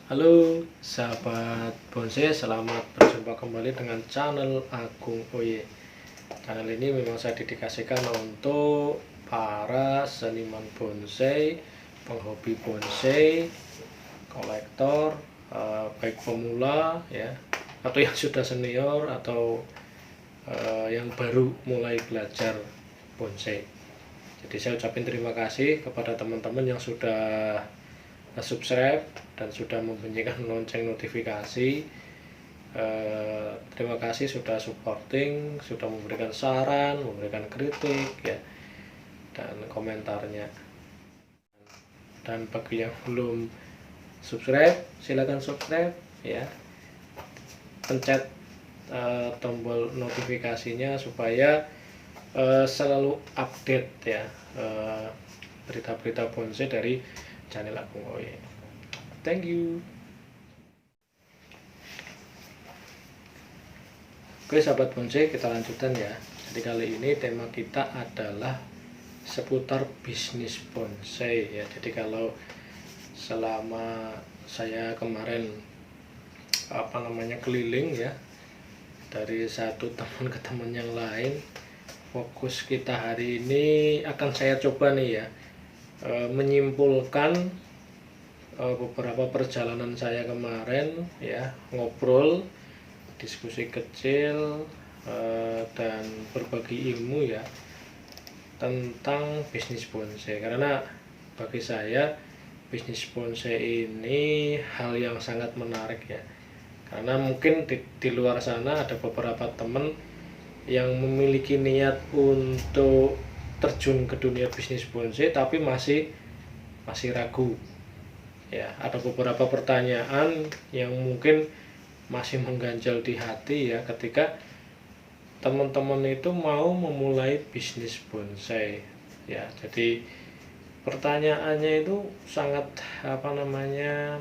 Halo sahabat bonsai, selamat berjumpa kembali dengan channel Agung Oye. Channel ini memang saya dedikasikan untuk para seniman bonsai, penghobi bonsai, kolektor, baik pemula ya, atau yang sudah senior atau yang baru mulai belajar bonsai. Jadi saya ucapin terima kasih kepada teman-teman yang sudah subscribe dan sudah membunyikan lonceng notifikasi. Terima kasih sudah supporting, sudah memberikan saran, memberikan kritik ya, dan komentarnya. Dan bagi yang belum subscribe, silakan subscribe ya, pencet tombol notifikasinya supaya selalu update ya berita-berita bonsai dari channel Agung Oye. Thank you. Oke sahabat bonsai, kita lanjutkan ya. Jadi kali ini tema kita adalah seputar bisnis bonsai ya. Jadi kalau selama saya kemarin keliling ya, dari satu teman ke teman yang lain, fokus kita hari ini akan saya coba nih ya, menyimpulkan beberapa perjalanan saya kemarin ya, ngobrol, diskusi kecil, dan berbagi ilmu ya tentang bisnis bonsai. Karena bagi saya bisnis bonsai ini hal yang sangat menarik ya, karena mungkin di luar sana ada beberapa teman yang memiliki niat untuk terjun ke dunia bisnis bonsai tapi masih ragu ya. Ada beberapa pertanyaan yang mungkin masih mengganjal di hati ya ketika teman-teman itu mau memulai bisnis bonsai ya. Jadi pertanyaannya itu sangat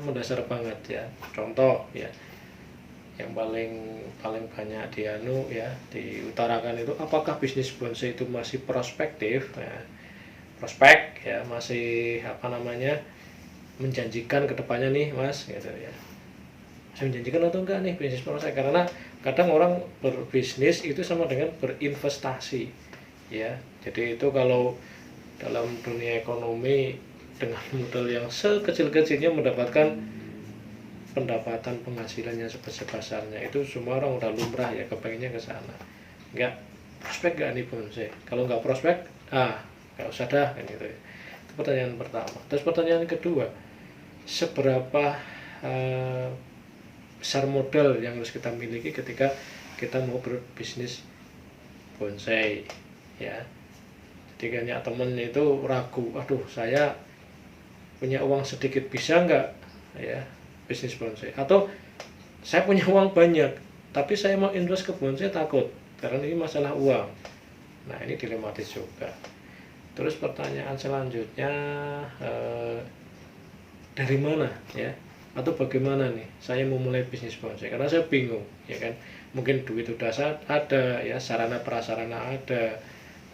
mendasar banget ya. Contoh ya, yang paling banyak diutarakan itu, apakah bisnis bonsai itu masih prospektif ya, prospek ya, masih menjanjikan kedepannya nih mas gitu ya, masih menjanjikan atau enggak nih bisnis bonsai. Karena kadang orang berbisnis itu sama dengan berinvestasi ya. Jadi itu kalau dalam dunia ekonomi, dengan modal yang sekecil-kecilnya mendapatkan pendapatan penghasilannya sebesar-besarnya, itu semua orang udah lumrah ya, kepengennya ke sana. Enggak prospek gak nih bonsai? Kalau nggak prospek, nggak usah dah kan gitu ya. Itu pertanyaan pertama. Terus pertanyaan kedua, seberapa besar modal yang harus kita miliki ketika kita mau berbisnis bonsai ya. Jadi banyak temen itu ragu, aduh saya punya uang sedikit bisa nggak ya bisnis bonsai, atau saya punya uang banyak tapi saya mau invest ke bonsai takut karena ini masalah uang. Nah ini dilematis juga. Terus pertanyaan selanjutnya, dari mana ya, atau bagaimana nih saya mau mulai bisnis bonsai, karena saya bingung ya kan. Mungkin duit udah ada ya, sarana prasarana ada,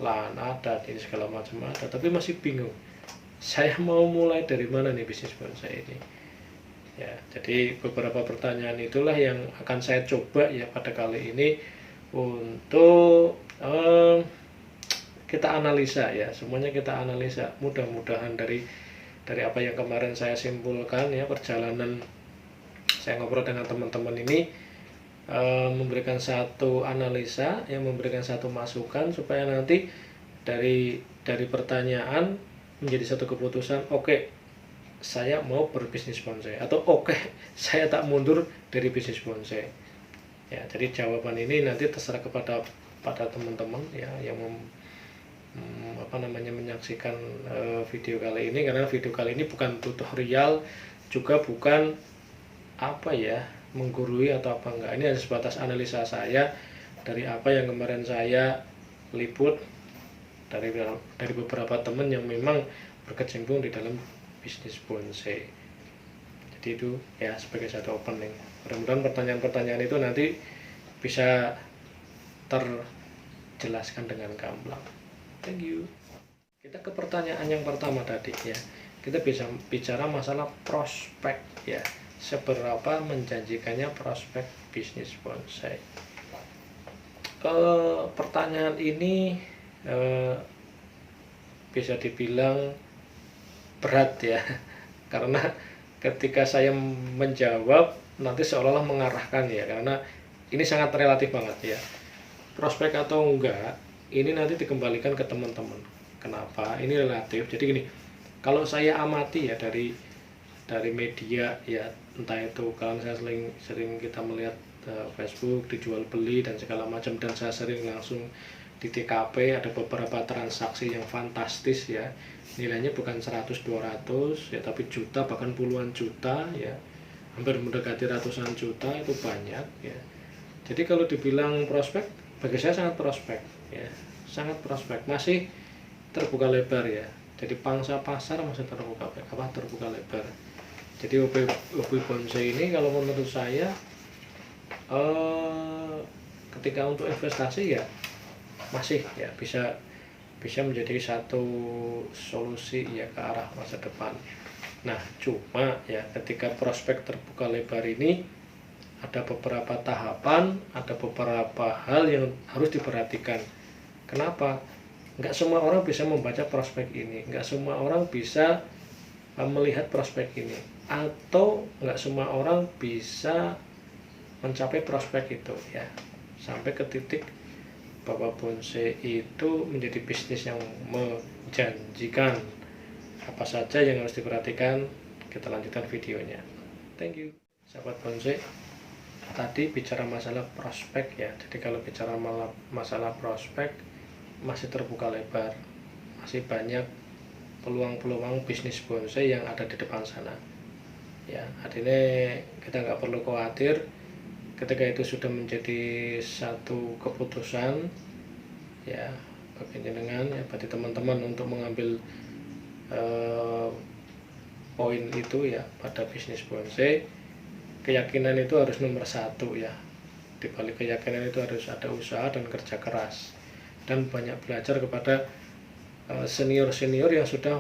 lahan ada, ini segala macam ada, tapi masih bingung saya mau mulai dari mana nih bisnis bonsai ini ya. Jadi beberapa pertanyaan itulah yang akan saya coba ya pada kali ini untuk kita analisa ya, semuanya kita analisa. Mudah-mudahan dari apa yang kemarin saya simpulkan ya, perjalanan saya ngobrol dengan teman-teman ini memberikan satu analisa, yang memberikan satu masukan supaya nanti dari pertanyaan menjadi satu keputusan, oke, saya mau berbisnis bonsai, atau oke, saya tak mundur dari bisnis bonsai ya. Jadi jawaban ini nanti terserah kepada teman-teman ya yang menyaksikan video kali ini. Karena video kali ini bukan tutorial, juga bukan menggurui atau apa enggak. Ini hanya sebatas analisa saya dari apa yang kemarin saya liput dari beberapa teman yang memang berkecimpung di dalam bisnis bonsai. Jadi itu ya sebagai satu opening. Mudah-mudahan pertanyaan-pertanyaan itu nanti bisa terjelaskan dengan gamblang. Thank you. Kita ke pertanyaan yang pertama tadi ya. Kita bisa bicara masalah prospek ya. seberapa menjanjikannya prospek bisnis bonsai. Pertanyaan ini bisa dibilang berat ya, karena ketika saya menjawab nanti seolah-olah mengarahkan ya, karena ini sangat relatif banget ya. Prospek atau enggak, ini nanti dikembalikan ke teman-teman. Kenapa? Ini relatif. Jadi gini, kalau saya amati ya dari media ya, entah itu kalau saya sering kita melihat Facebook dijual beli dan segala macam, dan saya sering langsung di TKP ada beberapa transaksi yang fantastis ya, nilainya bukan 100-200 ya, tapi juta bahkan puluhan juta ya, hampir mendekati ratusan juta, itu banyak ya. Jadi kalau dibilang prospek, bagi saya sangat prospek ya, sangat prospek, masih terbuka lebar ya. Jadi pangsa pasar masih terbuka lebar. Jadi hobi bonsai ini kalau menurut saya ketika untuk investasi ya masih ya bisa menjadi satu solusi ya ke arah masa depan. Nah, cuma ya ketika prospek terbuka lebar ini ada beberapa tahapan, ada beberapa hal yang harus diperhatikan. Kenapa? Nggak semua orang bisa membaca prospek ini, nggak semua orang bisa melihat prospek ini, atau nggak semua orang bisa mencapai prospek itu ya, sampai ke titik bahwa bonsai itu menjadi bisnis yang menjanjikan. Apa saja yang harus diperhatikan, kita lanjutkan videonya. Thank you sahabat bonsai. Tadi bicara masalah prospek ya, jadi kalau bicara masalah prospek masih terbuka lebar, masih banyak peluang-peluang bisnis bonsai yang ada di depan sana ya. Artinya kita nggak perlu khawatir ketika itu sudah menjadi satu keputusan ya bagi jenengan ya, bagi teman-teman untuk mengambil poin itu ya pada bisnis bonsai. Keyakinan itu harus nomor satu ya. Di balik keyakinan itu harus ada usaha dan kerja keras, dan banyak belajar kepada senior-senior yang sudah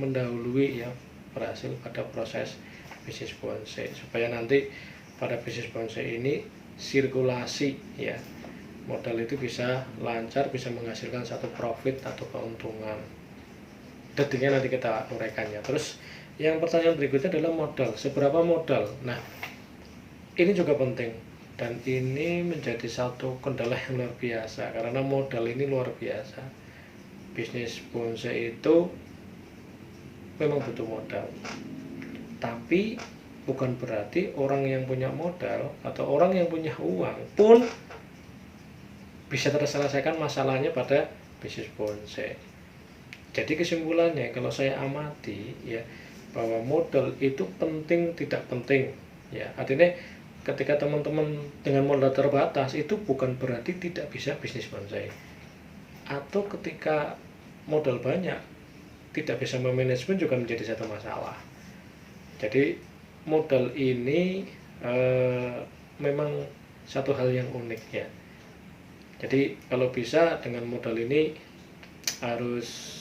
mendahului ya, berhasil pada proses bisnis bonsai, supaya nanti pada bisnis bonsai ini sirkulasi ya, modal itu bisa lancar, bisa menghasilkan satu profit atau keuntungan. Detiknya nanti kita uraikannya. Terus yang pertanyaan berikutnya adalah modal. Seberapa modal? Nah, ini juga penting, dan ini menjadi satu kendala yang luar biasa, karena modal ini luar biasa. Bisnis bonsai itu memang butuh modal, tapi bukan berarti orang yang punya modal atau orang yang punya uang pun bisa terselesaikan masalahnya pada bisnis bonsai. Jadi kesimpulannya kalau saya amati ya, bahwa modal itu penting tidak penting ya. Artinya ketika teman-teman dengan modal terbatas itu bukan berarti tidak bisa bisnis bonsai, atau ketika modal banyak tidak bisa memanajemen juga menjadi satu masalah. Jadi modal ini memang satu hal yang unik ya. Jadi kalau bisa dengan modal ini harus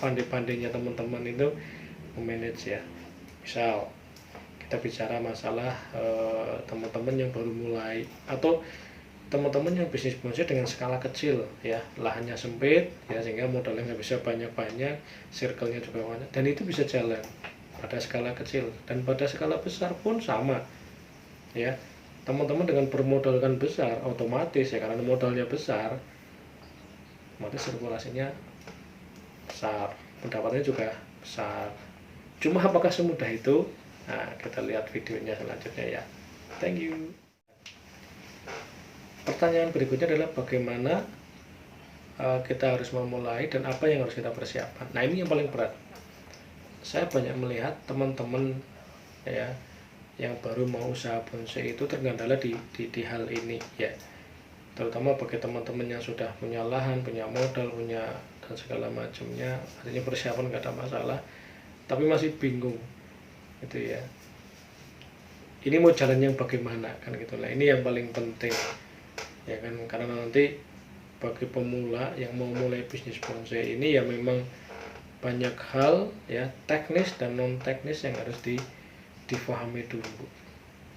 pandai-pandainya teman-teman itu memanage ya. Misal kita bicara masalah teman-teman yang baru mulai, atau teman-teman yang bisnis bonsai dengan skala kecil ya, lahannya sempit ya, sehingga modalnya nggak bisa banyak-banyak, circle-nya juga banyak, dan itu bisa jalan pada skala kecil. Dan pada skala besar pun sama ya, teman-teman dengan bermodalkan besar otomatis ya, karena modalnya besar otomatis sirkulasinya besar, pendapatannya juga besar. Cuma apakah semudah itu? Nah, kita lihat videonya selanjutnya ya. Thank you. Pertanyaan berikutnya adalah bagaimana kita harus memulai dan apa yang harus kita persiapkan. Nah, ini yang paling berat. Saya banyak melihat teman-teman ya yang baru mau usaha bonsai itu terkendala di hal ini ya. Terutama bagi teman-teman yang sudah punya lahan, punya modal, punya dan segala macamnya, artinya persiapan nggak ada masalah, tapi masih bingung gitu ya. Ini mau jalan yang bagaimana kan gitu lah. Ini yang paling penting ya kan, karena nanti bagi pemula yang mau mulai bisnis bonsai ini ya memang banyak hal ya, teknis dan non teknis yang harus difahami dulu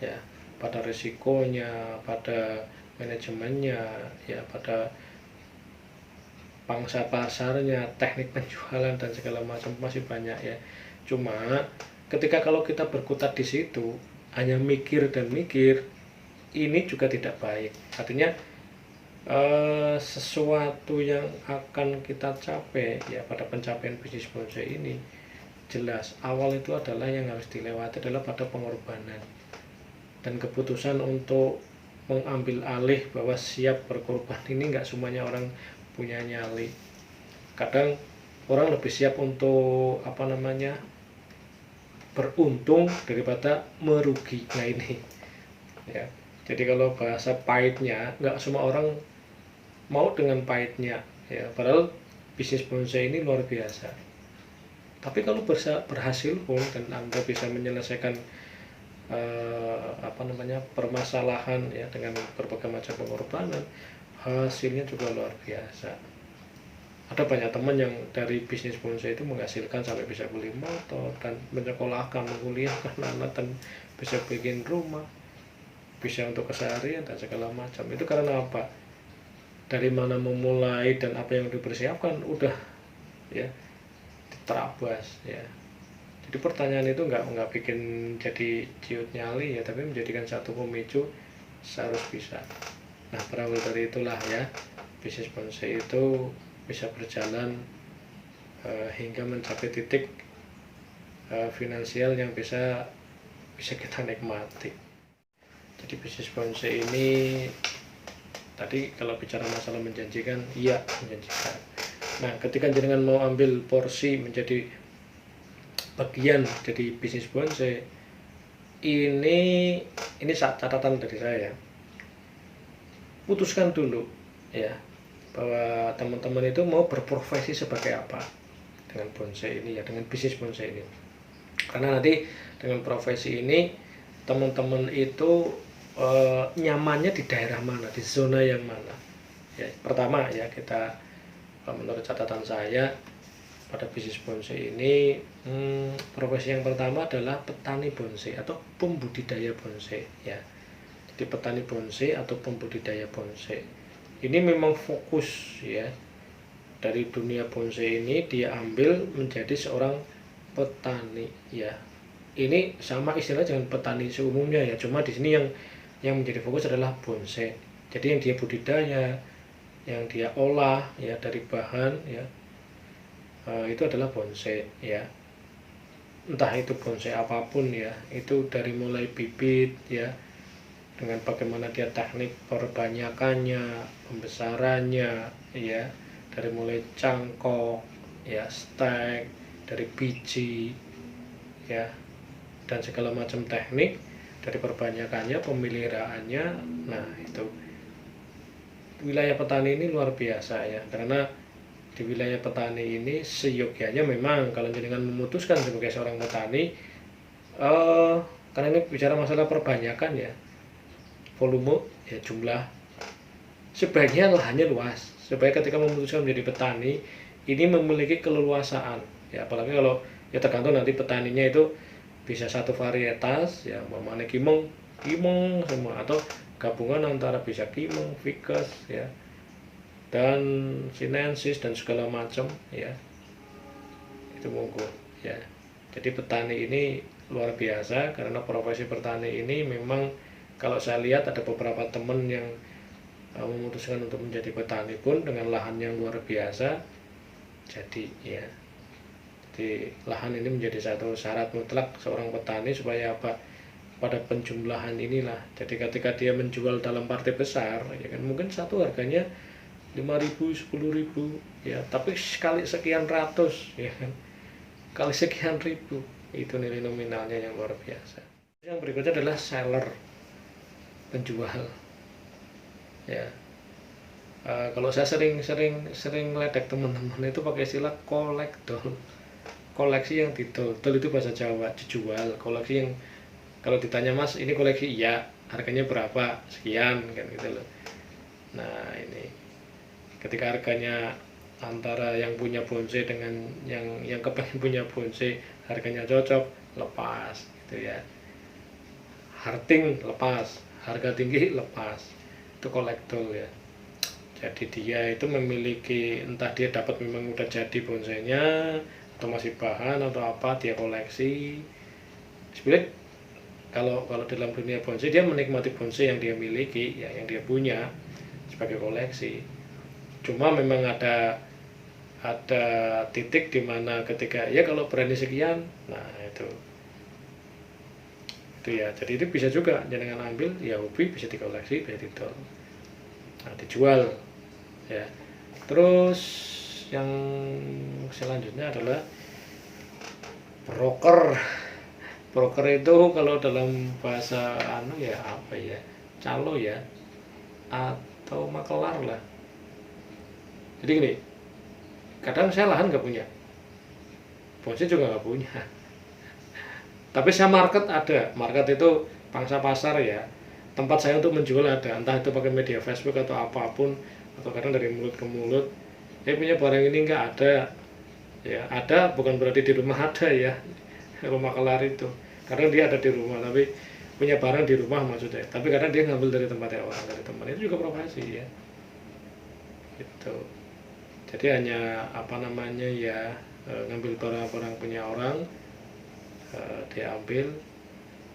ya, pada risikonya, pada manajemennya ya, pada pangsa pasarnya, teknik penjualan dan segala macam, masih banyak ya. Cuma ketika kalau kita berkutat di situ hanya mikir dan mikir, ini juga tidak baik. Artinya sesuatu yang akan kita capai ya pada pencapaian bisnis bonsai ini, jelas awal itu adalah yang harus dilewati adalah pada pengorbanan dan keputusan untuk mengambil alih bahwa siap berkorban. Ini nggak semuanya orang punya nyali. Kadang orang lebih siap untuk beruntung daripada merugi. Nah ini ya, jadi kalau bahasa pahitnya, nggak semua orang mau dengan pahitnya ya, padahal bisnis bonsai ini luar biasa. Tapi kalau berhasil pun dan Anda bisa menyelesaikan permasalahan ya dengan berbagai macam pengorbanan, hasilnya juga luar biasa. Ada banyak teman yang dari bisnis bonsai itu menghasilkan sampai bisa beli motor dan menyekolahkan, menguliahkan anak, dan bisa bikin rumah, bisa untuk keseharian dan segala macam. Itu karena apa? Dari mana memulai dan apa yang dipersiapkan udah ya diterabas ya. Jadi pertanyaan itu nggak bikin jadi ciut nyali ya, tapi menjadikan satu pemicu seharus bisa. Nah berawal dari itulah ya, bisnis bonsai itu bisa berjalan hingga mencapai titik finansial yang bisa kita nikmati. Jadi bisnis bonsai ini tadi kalau bicara masalah menjanjikan, iya menjanjikan. Nah ketika jenengan mau ambil porsi menjadi bagian jadi bisnis bonsai, ini catatan dari saya, putuskan dulu ya bahwa teman-teman itu mau berprofesi sebagai apa dengan bonsai ini ya, dengan bisnis bonsai ini. Karena nanti dengan profesi ini teman-teman itu nyamannya di daerah mana, di zona yang mana ya. Pertama ya, kita menurut catatan saya pada bisnis bonsai ini, profesi yang pertama adalah petani bonsai atau pembudidaya bonsai ya. Jadi petani bonsai atau pembudidaya bonsai ini memang fokus ya, dari dunia bonsai ini dia ambil menjadi seorang petani ya. Ini sama istilahnya dengan petani seumumnya ya, cuma di sini yang menjadi fokus adalah bonsai. Jadi yang dia budidaya, yang dia olah ya dari bahan ya, itu adalah bonsai ya. Entah itu bonsai apapun ya, itu dari mulai bibit ya, dengan bagaimana dia teknik perbanyakannya, pembesarannya ya, dari mulai cangkok ya, stek, dari biji ya, dan segala macam teknik dari perbanyakannya, pemeliharaannya. Nah itu wilayah petani ini luar biasa ya, karena di wilayah petani ini seyogyanya memang kalau jenengan memutuskan sebagai seorang petani, karena ini bicara masalah perbanyakan ya, volume ya, jumlah, sebaiknya lahannya luas supaya ketika memutuskan menjadi petani ini memiliki keleluasaan ya. Apalagi kalau ya tergantung nanti petaninya itu bisa satu varietas ya, umpamanya kimeng semua, atau gabungan antara bisa kimeng, ficus ya, dan sinensis dan segala macam ya, itu monggo ya. Jadi petani ini luar biasa, karena profesi petani ini memang kalau saya lihat ada beberapa teman yang memutuskan untuk menjadi petani pun dengan lahan yang luar biasa. Jadi ya, jadi lahan ini menjadi satu syarat mutlak seorang petani supaya apa, pada penjumlahan inilah. Jadi ketika dia menjual dalam partai besar ya kan, mungkin satu harganya 5.000, 10.000 ya, tapi sekali sekian ratus ya kan, kali sekian ribu, itu nilai nominalnya yang luar biasa. Yang berikutnya adalah seller, penjual ya. Kalau saya sering ledek teman-teman itu pakai istilah kolekdol, koleksi yang didol itu bahasa Jawa, dijual. Koleksi yang kalau ditanya mas ini koleksi, iya, harganya berapa, sekian kan gitu loh. Nah ini ketika harganya antara yang punya bonsai dengan yang kepengen punya bonsai harganya cocok, lepas gitu ya. harting lepas, harga tinggi lepas, itu kolektor ya. Jadi dia itu memiliki, entah dia dapat memang udah jadi bonsainya atau masih bahan atau apa, dia koleksi. Sebenarnya kalau dalam dunia bonsai, dia menikmati bonsai yang dia miliki ya, yang dia punya sebagai koleksi. Cuma memang ada titik di mana ketika ya kalau berani sekian, nah itu ya. Jadi itu bisa juga jangan ambil ya, hobi bisa dikoleksi, bisa didol, nah dijual ya. Terus yang selanjutnya adalah broker. Broker itu kalau dalam bahasa ya apa ya, calo ya, atau makelar lah. Jadi gini, kadang saya lahan nggak punya, bonsai juga nggak punya, tapi saya market itu pangsa pasar ya, tempat saya untuk menjual ada, entah itu pakai media Facebook atau apapun, atau kadang dari mulut ke mulut, punya barang ini nggak ada ya. Ada bukan berarti di rumah ada ya, rumah kelar itu kadang dia ada di rumah tapi punya barang di rumah maksudnya, tapi kadang dia ngambil dari tempatnya orang, dari teman, itu juga profesi ya gitu. Jadi hanya apa namanya ya, ngambil barang-barang punya orang, dia ambil,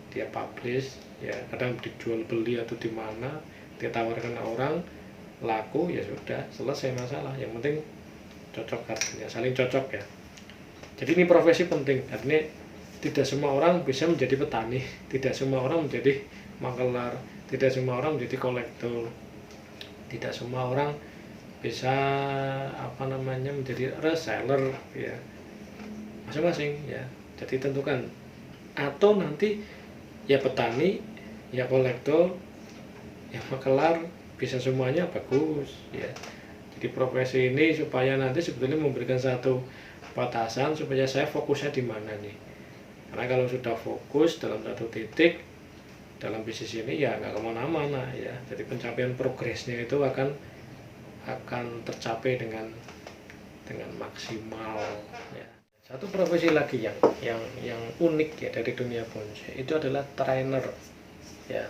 dia publish ya, kadang dijual beli atau di mana, dia tawarkan ke orang, laku ya sudah, selesai masalah. Yang penting cocok harganya, saling cocok ya. Jadi ini profesi penting, artinya tidak semua orang bisa menjadi petani, tidak semua orang menjadi makelar, tidak semua orang menjadi kolektor, tidak semua orang bisa apa namanya menjadi reseller ya, masing-masing ya. Jadi tentukan, atau nanti ya petani, ya kolektor, ya makelar, bisa semuanya bagus ya. Jadi profesi ini supaya nanti sebetulnya memberikan satu batasan supaya saya fokusnya di mana nih. Karena kalau sudah fokus dalam satu titik dalam bisnis ini ya nggak kemana-mana ya. Jadi pencapaian progresnya itu akan tercapai dengan maksimal ya. Satu profesi lagi yang unik ya dari dunia bonsai itu adalah trainer ya.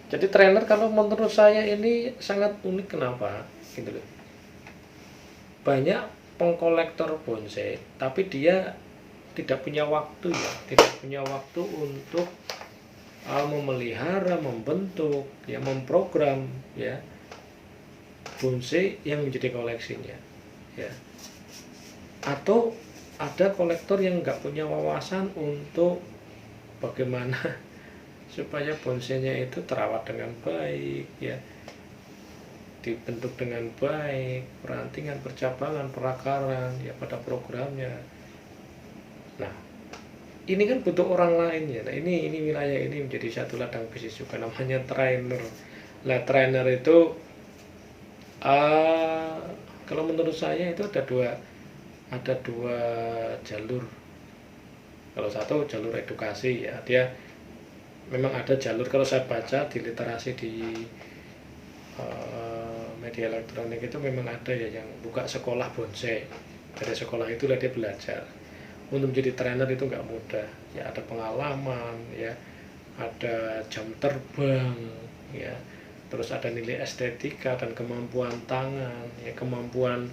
Jadi trainer kalau menurut saya ini sangat unik, kenapa gitu loh. Banyak pengkolektor bonsai tapi dia tidak punya waktu ya, tidak punya waktu untuk memelihara, membentuk ya, memprogram ya bonsai yang menjadi koleksinya ya. Atau ada kolektor yang nggak punya wawasan untuk bagaimana supaya bonsainya itu terawat dengan baik ya, dibentuk dengan baik, perantingan, percabangan, perakaran ya pada programnya. Nah ini kan butuh orang lain ya. Nah ini wilayah ini menjadi satu ladang bisnis juga, namanya trainer. Nah trainer itu kalau menurut saya itu ada dua jalur. Kalau satu jalur edukasi ya, dia memang ada jalur, kalau saya baca di literasi di media elektronik itu memang ada ya yang buka sekolah bonsai. Dari sekolah itulah dia belajar. Untuk menjadi trainer itu nggak mudah ya, ada pengalaman ya, ada jam terbang ya, terus ada nilai estetika dan kemampuan tangan ya, kemampuan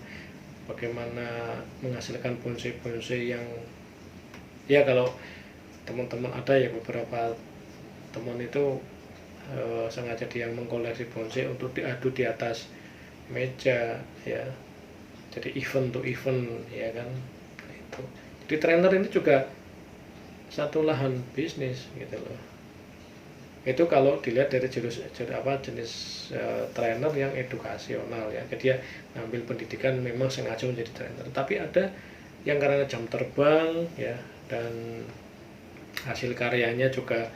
bagaimana menghasilkan bonsai-bonsai yang ya, kalau teman-teman ada ya, beberapa teman itu sengaja dia mengkoleksi bonsai untuk diadu di atas meja ya, jadi event to event ya kan itu. Jadi trainer ini juga satu lahan bisnis gitu loh. Itu kalau dilihat dari jenis trainer yang edukasional ya. Jadi dia ngambil pendidikan memang sengaja menjadi trainer. Tapi ada yang karena jam terbang ya, dan hasil karyanya juga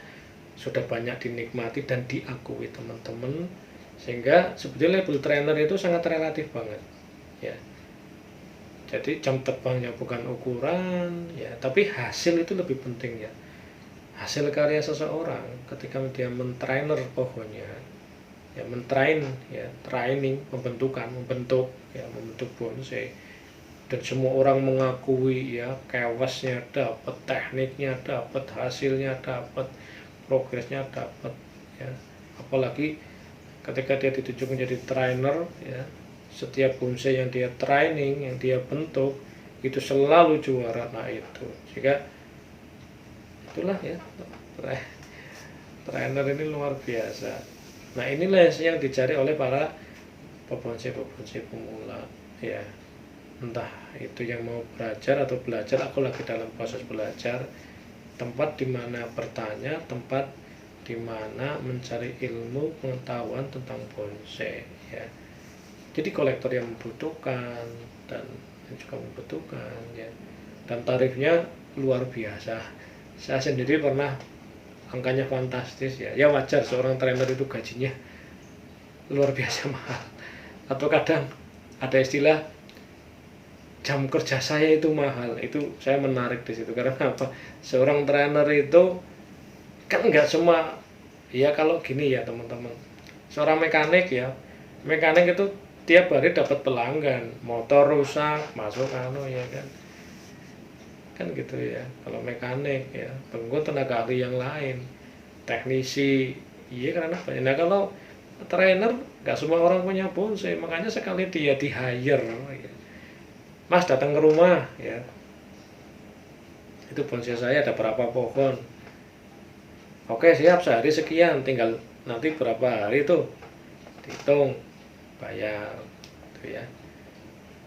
sudah banyak dinikmati dan diakui teman-teman, sehingga sebetulnya label trainer itu sangat relatif banget ya. Jadi jam terbangnya bukan ukuran ya, tapi hasil itu lebih penting ya. Hasil karya seseorang ketika dia mentrainer pohonnya ya, mentrain ya, training, membentuk bonsai, dan semua orang mengakui ya, kewasnya dapat, tekniknya dapat, hasilnya dapat, progresnya dapat ya. Apalagi ketika dia ditunjuk menjadi trainer ya, setiap bonsai yang dia training, yang dia bentuk itu selalu juara. Nah itu jika itulah ya, trainer ini luar biasa. Nah inilah yang dicari oleh para pebonsai pemula ya, entah itu yang mau belajar atau belajar. Aku lagi dalam proses belajar, tempat dimana bertanya, tempat dimana mencari ilmu pengetahuan tentang bonsai ya. Jadi kolektor yang membutuhkan dan juga membutuhkan ya, dan tarifnya luar biasa. Saya sendiri pernah, angkanya fantastis ya. Ya wajar, seorang trainer itu gajinya luar biasa mahal. Atau kadang ada istilah jam kerja saya itu mahal. Itu saya menarik di situ karena apa? Seorang trainer itu kan nggak semua ya. Kalau gini ya teman-teman, seorang mekanik ya, mekanik itu tiap hari dapat pelanggan, motor rusak masuk ya kan gitu ya. Kalau mekanik ya, tunggu tenaga ahli yang lain, teknisi iya, karena banyak. Nah kalau trainer nggak semua orang punya bonsai, makanya sekali dia di hire ya, Mas datang ke rumah ya, itu bonsai saya ada berapa pohon, oke siap, sehari sekian, tinggal nanti berapa hari itu dihitung bayar gitu ya.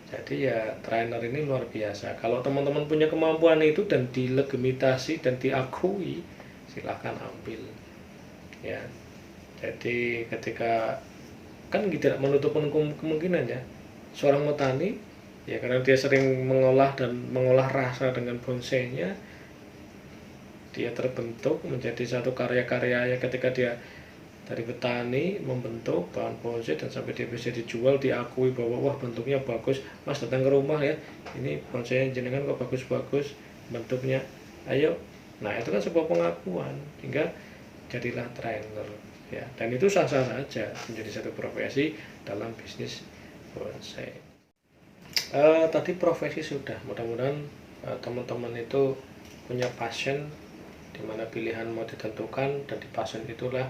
Jadi ya trainer ini luar biasa. Kalau teman-teman punya kemampuan itu dan dilegitimasi dan diakui, silahkan ambil ya. Jadi ketika kan tidak menutup kemungkinan ya, seorang petani ya, karena dia sering mengolah rasa dengan bonsainya, dia terbentuk menjadi satu karya-karya ya. Ketika dia dari petani membentuk bahan bonsai dan sampai dia bisa dijual, diakui bahwa wah bentuknya bagus, Mas datang ke rumah ya, ini bonsai jenengan kok bagus-bagus bentuknya, ayo. Nah itu kan sebuah pengakuan, hingga jadilah trainer ya. Dan itu sah-sah saja menjadi satu profesi dalam bisnis bonsai. Tadi profesi sudah, mudah-mudahan teman-teman itu punya passion, dimana pilihan mau ditentukan, dan di passion itulah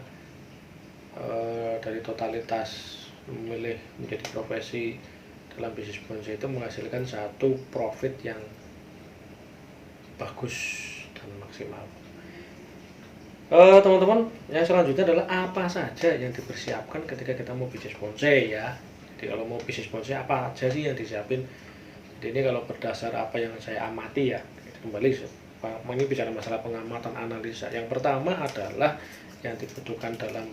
dari totalitas memilih menjadi profesi dalam bisnis bonsai itu menghasilkan satu profit yang bagus dan maksimal. Teman-teman, yang selanjutnya adalah apa saja yang dipersiapkan ketika kita mau bisnis bonsai ya. Jadi kalau mau bisnis bonsai apa aja sih yang disiapin? Jadi ini kalau berdasar apa yang saya amati ya, kembali ini bicara masalah pengamatan analisa. Yang pertama adalah yang dibutuhkan dalam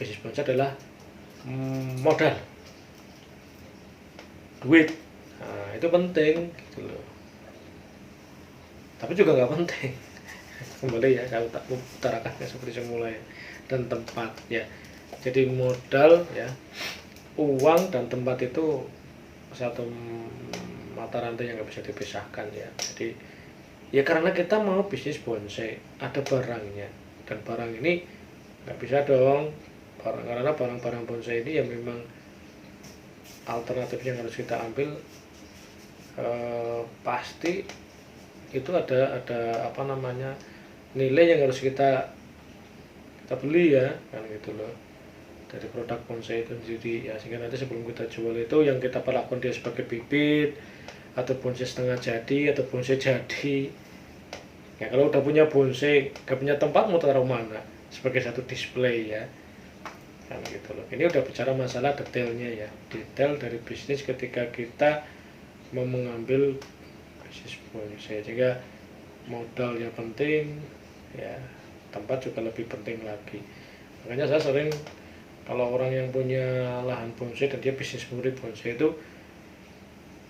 bisnis bonsai adalah modal, duit. Nah, itu penting gitu loh. Tapi juga nggak penting kembali ya, saya utarakannya seperti semula ya. Dan tempat ya. Jadi modal ya, uang dan tempat itu satu mata rantai yang nggak bisa dipisahkan ya. Jadi ya karena kita mau bisnis bonsai, ada barangnya, dan barang ini nggak bisa dong karena barang-barang bonsai ini ya memang alternatif yang harus kita ambil. Pasti itu ada apa namanya, nilai yang harus kita beli ya kan gitu loh, dari produk bonsai itu sendiri ya. Sehingga nanti sebelum kita jual itu yang kita perlakukan dia sebagai bibit atau bonsai setengah jadi atau bonsai jadi ya. Kalau udah punya bonsai gak punya tempat mau taruh mana, sebagai satu display ya kan gitu loh. Ini udah bicara masalah detailnya ya, detail dari bisnis ketika kita mau mengambil bisnis bonsai. Sehingga modal yang penting ya, tempat juga lebih penting lagi. Makanya saya sering, kalau orang yang punya lahan bonsai dan dia bisnis murid bonsai itu,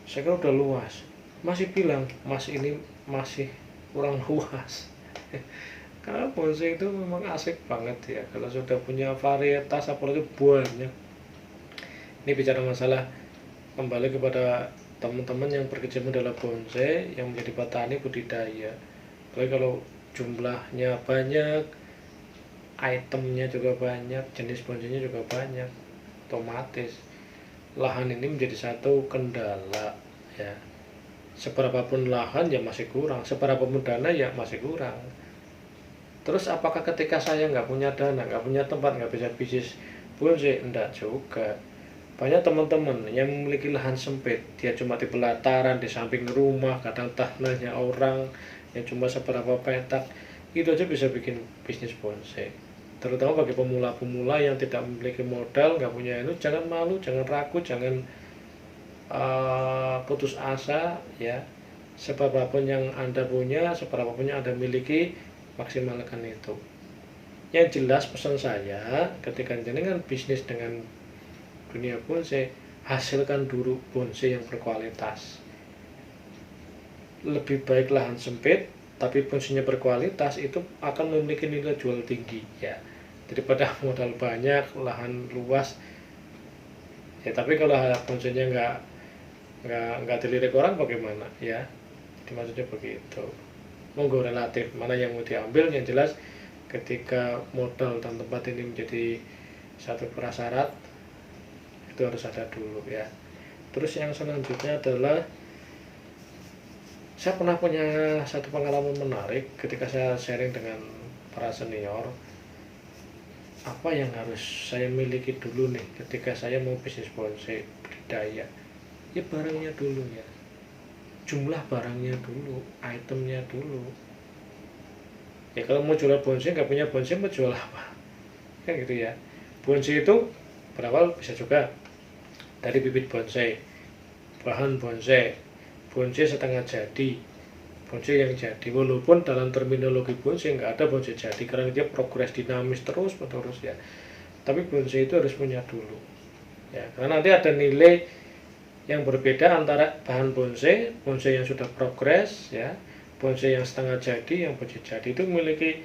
saya kira udah luas, masih bilang mas ini masih kurang luas. Karena bonsai itu memang asik banget ya, kalau sudah punya varietas apalagi banyak. Ini bicara masalah kembali kepada teman-teman yang berkecimpung dalam bonsai, yang menjadi petani budidaya. Apalagi kalau jumlahnya banyak, itemnya juga banyak, jenis bonsainya juga banyak, otomatis lahan ini menjadi satu kendala ya. Seberapapun lahan ya masih kurang, seberapapun dana ya masih kurang. Terus apakah ketika saya nggak punya dana, nggak punya tempat, nggak bisa bisnis bonsai? Enggak juga. Banyak teman-teman yang memiliki lahan sempit, dia cuma di pelataran, di samping rumah, kadang tanahnya orang yang cuma seberapa petak, itu aja bisa bikin bisnis bonsai. Terutama bagi pemula-pemula yang tidak memiliki modal, nggak punya itu, jangan malu, jangan ragu, jangan putus asa ya. Seberapapun yang Anda punya, seberapapun yang Anda miliki, maksimalkan itu. Yang jelas pesan saya, ketika jenengan bisnis dengan dunia bonsai, hasilkan dulu bonsai yang berkualitas. Lebih baik lahan sempit tapi bonsainya berkualitas, itu akan memiliki nilai jual tinggi ya, daripada modal banyak lahan luas ya, tapi kalau bonsainya nggak dilirik orang bagaimana ya. Jadi maksudnya begitu. Monggo relatif mana yang mau diambil. Yang jelas ketika modal dan tempat ini menjadi satu prasyarat, itu harus ada dulu ya. Terus yang selanjutnya adalah, saya pernah punya satu pengalaman menarik ketika saya sharing dengan para senior. Apa yang harus saya miliki dulu nih ketika saya mau bisnis bonsai budidaya? Ya barangnya dulu ya, jumlah barangnya dulu, itemnya dulu ya. Kalau mau jual bonsai, nggak punya bonsai mau jual apa kan gitu ya. Bonsai itu berawal bisa juga dari bibit bonsai, bahan bonsai, bonsai setengah jadi, bonsai yang jadi. Walaupun dalam terminologi bonsai nggak ada bonsai jadi karena dia progres dinamis terus menerus ya, tapi bonsai itu harus punya dulu ya, karena nanti ada nilai yang berbeda antara bahan bonsai, bonsai yang sudah progres ya, bonsai yang setengah jadi, yang bonsai jadi itu memiliki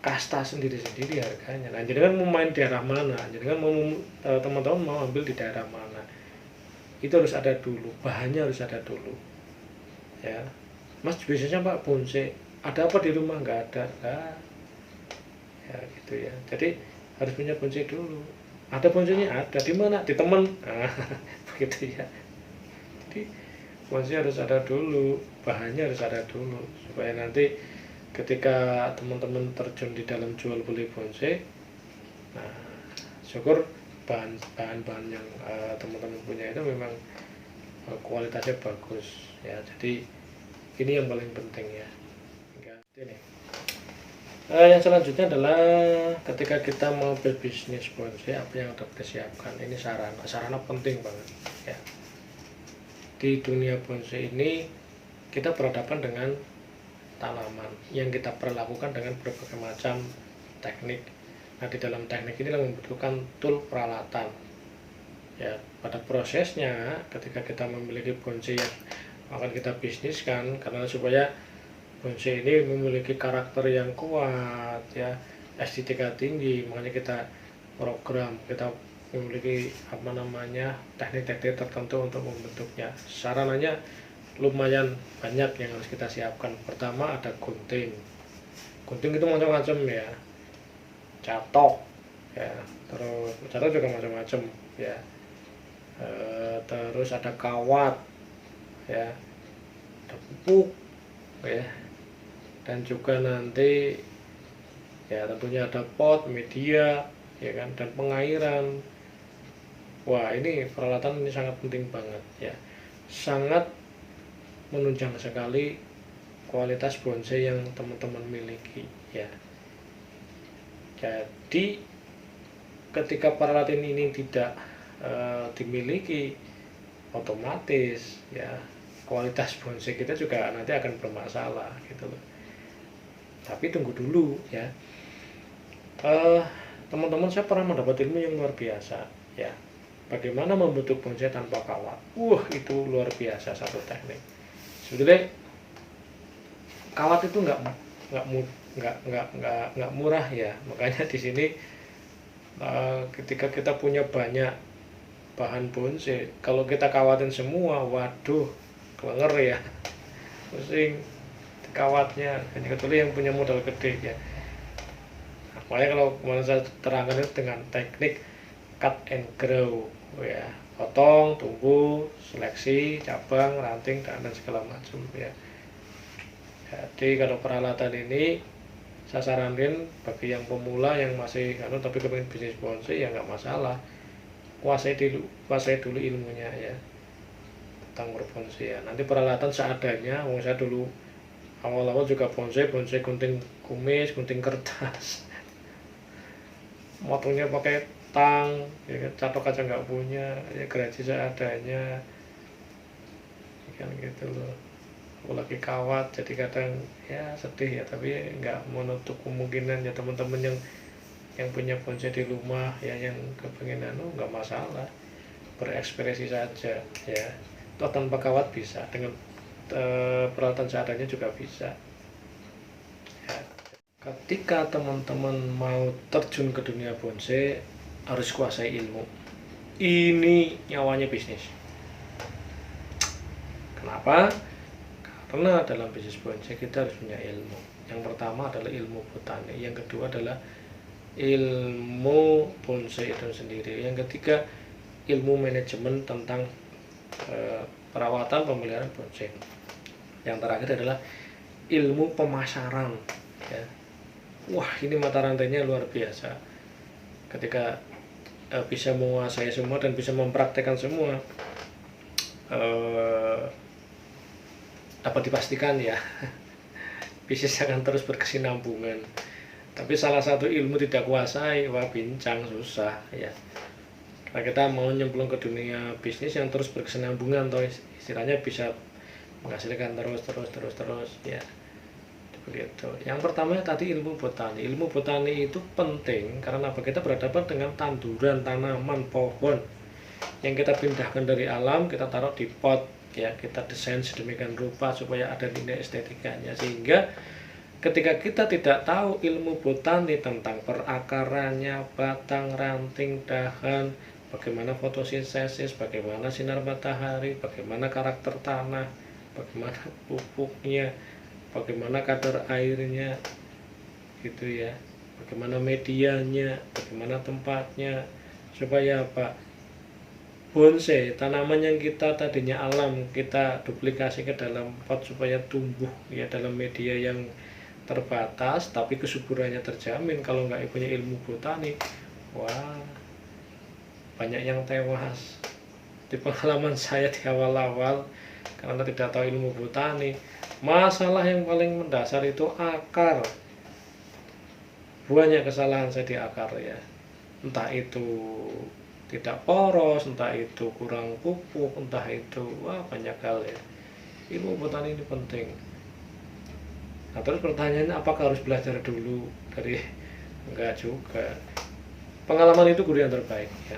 kasta sendiri-sendiri harganya. Nah, jadi kan mau main daerah mana, jadi kan mau teman-teman mau ambil di daerah mana, itu harus ada dulu, bahannya harus ada dulu ya. Mas bisnisnya Pak bonsai, ada apa di rumah? Nggak ada lah ya gitu ya. Jadi harus punya bonsai dulu. Ada bonsainya, ada di mana? Di teman. Nah, begitu ya. Jadi bonsai harus ada dulu, bahannya harus ada dulu, supaya nanti ketika teman-teman terjun di dalam jual beli bonsai, nah syukur bahan-bahan yang teman-teman punya itu memang kualitasnya bagus ya. Jadi ini yang paling penting ya. Ini yang selanjutnya adalah ketika kita mau berbisnis bonsai, apa yang harus kita siapkan? Ini sarana penting banget ya. Di dunia bonsai ini kita berhadapan dengan tanaman yang kita perlakukan dengan berbagai macam teknik. Nah, di dalam teknik ini membutuhkan tool peralatan ya. Pada prosesnya ketika kita memiliki bonsai yang akan kita bisniskan, karena supaya bonsai ini memiliki karakter yang kuat ya, estetika tinggi, makanya kita program, kita memiliki teknik-teknik tertentu untuk membentuknya. Sarananya lumayan banyak yang harus kita siapkan. Pertama ada gunting. Gunting itu macam-macam ya, catok ya, terus catok juga macam-macam ya. Terus ada kawat ya, ada pupuk ya, dan juga nanti ya tentunya ada pot, media ya kan, dan pengairan. Wah, ini peralatan ini sangat penting banget ya, sangat menunjang sekali kualitas bonsai yang teman-teman miliki ya. Jadi ketika peralatan ini tidak dimiliki, otomatis ya kualitas bonsai kita juga nanti akan bermasalah gitu loh. Tapi tunggu dulu ya. Teman-teman, saya pernah mendapat ilmu yang luar biasa ya. Bagaimana membentuk bonsai tanpa kawat? Itu luar biasa satu teknik. Sebetulnya kawat itu nggak murah ya. Makanya di sini ketika kita punya banyak bahan bonsai, kalau kita kawatin semua, waduh, kelenger ya, pusing kawatnya. Kecuali yang punya modal gede ya. Makanya kalau kemarin saya terangkan itu dengan teknik cut and grow ya, potong, tumbuh, seleksi, cabang, ranting, dan segala macam ya. Jadi kalau peralatan ini saya saranin bagi yang pemula yang masih tapi kepengen bisnis bonsai ya nggak masalah, kuasai dulu ilmunya ya tentang berbonsai ya. Nanti peralatan seadanya, saya dulu awal-awal juga bonsai gunting kumis, gunting kertas, motongnya pakai tang, ya kan, catok aja nggak punya, ya geraji seadanya, ya kan gitu loh. Apalagi kawat, jadi kadang ya sedih ya, tapi nggak menutup kemungkinan ya teman-teman yang punya bonsai di rumah ya, yang kepengen nggak masalah, berekspresi saja ya. Toh tanpa kawat bisa, dengan peralatan seadanya juga bisa ya. Ketika teman-teman mau terjun ke dunia bonsai harus kuasai ilmu. Ini nyawanya bisnis. Kenapa? Karena dalam bisnis bonsai kita harus punya ilmu. Yang pertama adalah ilmu botani, yang kedua adalah ilmu bonsai itu sendiri, yang ketiga ilmu manajemen tentang perawatan pemeliharaan bonsai, yang terakhir adalah ilmu pemasaran ya. Wah, ini mata rantainya luar biasa. Ketika bisa menguasai semua dan bisa mempraktekkan semua, dapat dipastikan ya bisnis akan terus berkesinambungan. Tapi salah satu ilmu tidak kuasai, wah bincang, susah ya. Karena kita mau nyemplung ke dunia bisnis yang terus berkesinambungan, toh istilahnya bisa menghasilkan terus ya. Begitu. Yang pertama tadi ilmu botani. Ilmu botani itu penting karena apa? Kita berhadapan dengan tanduran, tanaman, pohon yang kita pindahkan dari alam, kita taruh di pot ya, kita desain sedemikian rupa supaya ada nilai estetikanya, sehingga ketika kita tidak tahu ilmu botani tentang perakarannya, batang, ranting, dahan, bagaimana fotosintesis, bagaimana sinar matahari, bagaimana karakter tanah, bagaimana pupuknya, bagaimana kadar airnya gitu ya, bagaimana medianya, bagaimana tempatnya, supaya apa? Bonsai, tanaman yang kita tadinya alam, kita duplikasi ke dalam pot supaya tumbuh ya dalam media yang terbatas tapi kesuburannya terjamin. Kalau nggak punya ilmu botani, wah banyak yang tewas. Di pengalaman saya di awal-awal, karena tidak tahu ilmu botani, masalah yang paling mendasar itu akar. Banyak kesalahan saya di akar ya, entah itu tidak poros, entah itu kurang pupuk, entah itu banyak hal ya. Ilmu botani ini penting. Nah, terus pertanyaannya apakah harus belajar dulu dari? Enggak juga. Pengalaman itu guru yang terbaik ya.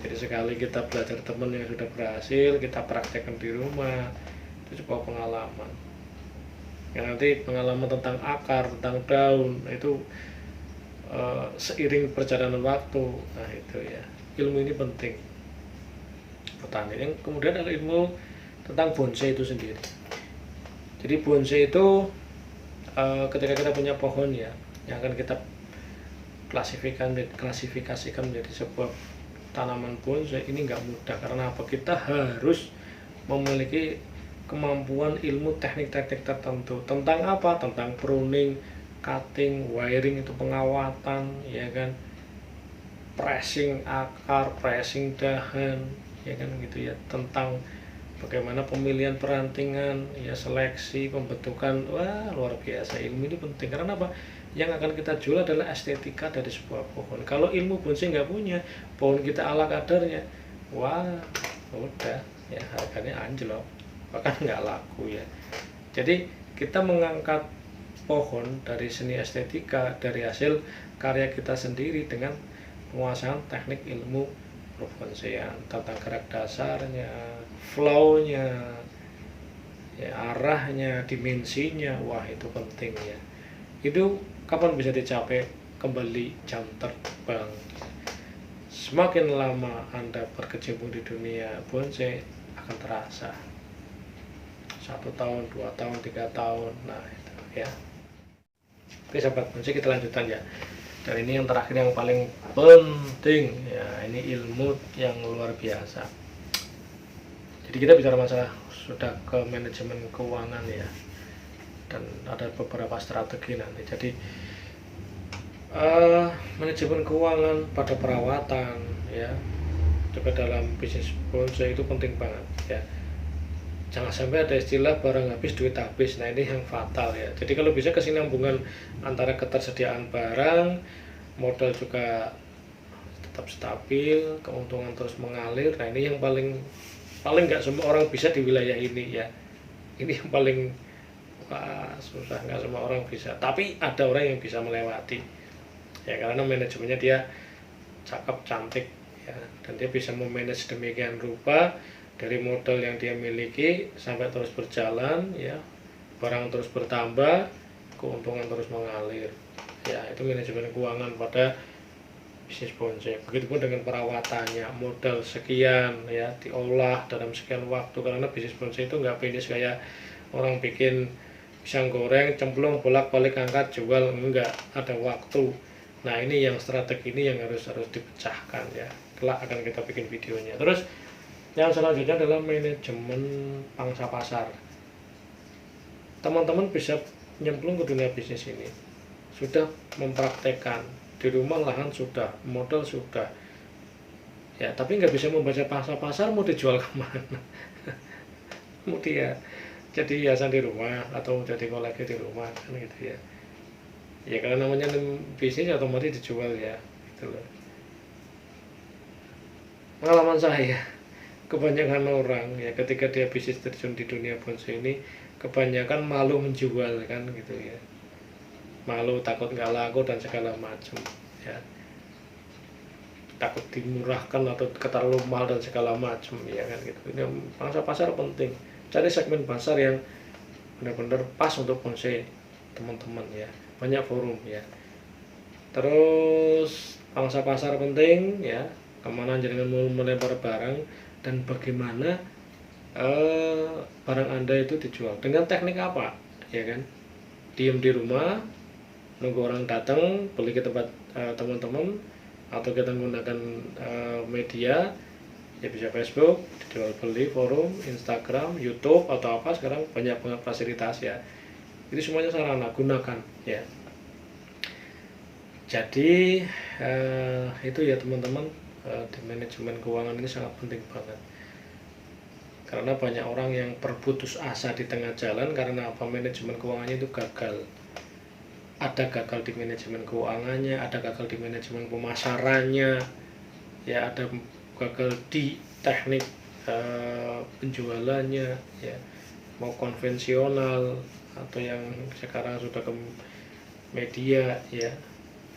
Jadi sekali kita belajar teman yang sudah berhasil, kita praktekkan di rumah, itu sebuah pengalaman. Ya, nanti pengalaman tentang akar, tentang daun, itu seiring perjalanan waktu. Nah itu ya, ilmu ini penting botani. Yang kemudian ada ilmu tentang bonsai itu sendiri. Jadi bonsai itu ketika kita punya pohon ya, yang akan kita klasifikasikan menjadi sebuah tanaman bonsai, ini nggak mudah. Karena apa? Kita harus memiliki kemampuan ilmu teknik-teknik tertentu. Tentang apa? Tentang pruning, cutting, wiring, itu pengawatan ya kan, pressing akar, pressing dahan ya kan gitu ya, tentang bagaimana pemilihan perantingan ya, seleksi, pembentukan. Wah luar biasa, ilmu ini penting. Karena apa? Yang akan kita jual adalah estetika dari sebuah pohon. Kalau ilmu bonsai nggak punya, pohon kita ala kadarnya, wah udah ya, harganya anjlok, bahkan nggak laku ya. Jadi kita mengangkat pohon dari seni estetika, dari hasil karya kita sendiri dengan penguasaan teknik ilmu perbonsaian, tentang gerak dasarnya, flow-nya ya, arahnya, dimensinya. Wah itu penting ya. Itu kapan bisa dicapai? Kembali jam terbang. Semakin lama Anda berkecimpung di dunia bonsai akan terasa 1 tahun, 2 tahun, 3 tahun. Nah itu ya. Oke sahabat bonsai, kita lanjutkan ya. Dan ini yang terakhir yang paling penting ya, ini ilmu yang luar biasa. Jadi kita bicara masalah sudah ke manajemen keuangan ya, dan ada beberapa strategi nanti. Jadi Eh, Manajemen keuangan pada perawatan ya, juga dalam bisnis bonsai itu penting banget ya. Jangan sampai ada istilah barang habis duit habis. Nah ini yang fatal ya. Jadi kalau bisa kesinambungan antara ketersediaan barang, modal juga tetap stabil, keuntungan terus mengalir. Nah ini yang paling paling nggak semua orang bisa di wilayah ini ya. Ini yang paling wah, susah, nggak semua orang bisa. Tapi ada orang yang bisa melewati ya, karena manajemennya dia cakep, cantik ya, dan dia bisa memanage demikian rupa dari modal yang dia miliki sampai terus berjalan ya, barang terus bertambah, keuntungan terus mengalir ya. Itu manajemen keuangan pada bisnis bonsai. Begitupun dengan perawatannya, modal sekian ya diolah dalam sekian waktu, karena bisnis bonsai itu nggak finish kayak orang bikin pisang goreng cemplung bolak-balik angkat jual, enggak, ada waktu. Nah ini yang strategi ini yang harus dipecahkan ya, kelak akan kita bikin videonya. Terus yang selanjutnya adalah manajemen pangsa pasar. Teman-teman bisa nyemplung ke dunia bisnis ini, sudah mempraktekkan di rumah, lahan sudah, modal sudah ya, tapi nggak bisa membaca pangsa pasar, mau dijual kemana? Mau dia jadi hiasan di rumah atau jadi koleksi di rumah kan gitu ya. Ya karena namanya bisnis otomatis dijual ya, gitu loh. Pengalaman saya, kebanyakan orang ya ketika dia bisnis terjun di dunia bonsai ini, kebanyakan malu menjual kan gitu ya, malu, takut nggak laku dan segala macam ya, takut dimurahkan atau terlalu mahal dan segala macam ya kan gitu. Ini pangsa pasar penting, cari segmen pasar yang benar-benar pas untuk bonsai teman-teman ya, banyak forum ya. Terus pangsa pasar penting ya, kemana jaringan melempar barang, dan bagaimana barang Anda itu dijual dengan teknik apa ya kan. Diem di rumah nunggu orang datang beli ke tempat teman-teman, atau kita menggunakan media ya, bisa Facebook, dijual beli, forum, Instagram, YouTube atau apa, sekarang banyak banget fasilitas ya. Itu semuanya sarana, gunakan ya. Jadi itu ya teman-teman, di manajemen keuangan ini sangat penting banget. Karena banyak orang yang berputus asa di tengah jalan karena apa, manajemen keuangannya itu gagal. Ada gagal di manajemen keuangannya, ada gagal di manajemen pemasarannya ya, ada gagal di teknik penjualannya ya, mau konvensional atau yang sekarang sudah ke media ya,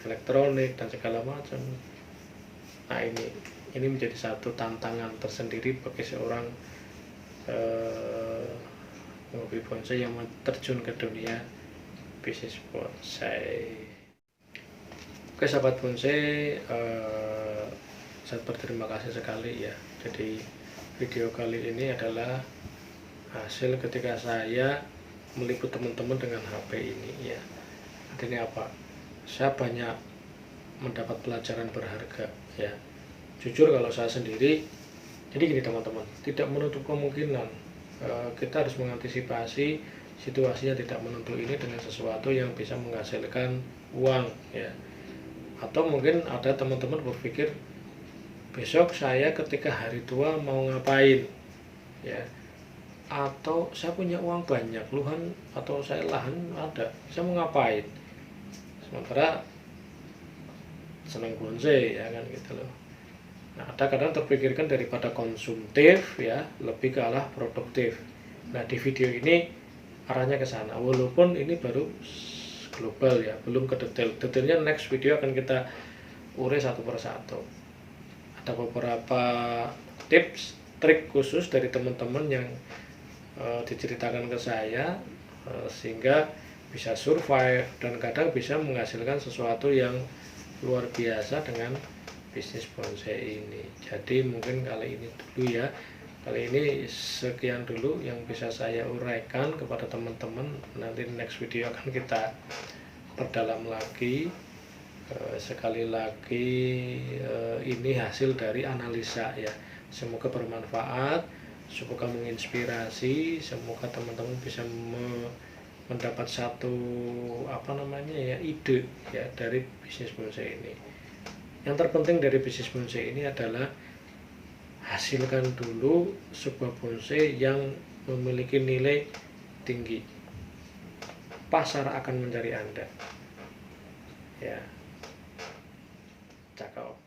elektronik dan segala macam. Nah ini menjadi satu tantangan tersendiri bagi seorang hobi bonsai yang terjun ke dunia bisnis bonsai. Oke sahabat bonsai, saya berterima kasih sekali ya. Jadi video kali ini adalah hasil ketika saya meliput teman-teman dengan HP ini ya. Artinya apa? Saya banyak mendapat pelajaran berharga ya. Jujur kalau saya sendiri, jadi gini teman-teman, tidak menutup kemungkinan kita harus mengantisipasi situasinya tidak menentu ini dengan sesuatu yang bisa menghasilkan uang ya. Atau mungkin ada teman-teman berpikir, besok saya ketika hari tua mau ngapain ya, atau saya punya uang banyak, luhan atau saya lahan ada, saya mau ngapain, sementara senang bonsai ya kan gitu loh. Nah ada kadang terpikirkan daripada konsumtif ya, lebih ke arah produktif. Nah di video ini arahnya ke sana, walaupun ini baru global ya, belum ke detailnya next video akan kita urai satu persatu. Ada beberapa tips trik khusus dari teman-teman yang diceritakan ke saya sehingga bisa survive dan kadang bisa menghasilkan sesuatu yang luar biasa dengan bisnis bonsai ini. Jadi mungkin kali ini dulu ya, kali ini sekian dulu yang bisa saya uraikan kepada teman-teman. Nanti next video akan kita perdalam lagi. Sekali lagi ini hasil dari analisa ya, semoga bermanfaat, semoga menginspirasi, semoga teman-teman bisa mendapat satu ide ya dari bisnis bonsai ini. Yang terpenting dari bisnis bonsai ini adalah hasilkan dulu sebuah bonsai yang memiliki nilai tinggi. Pasar akan mencari Anda. Ya. Cakep.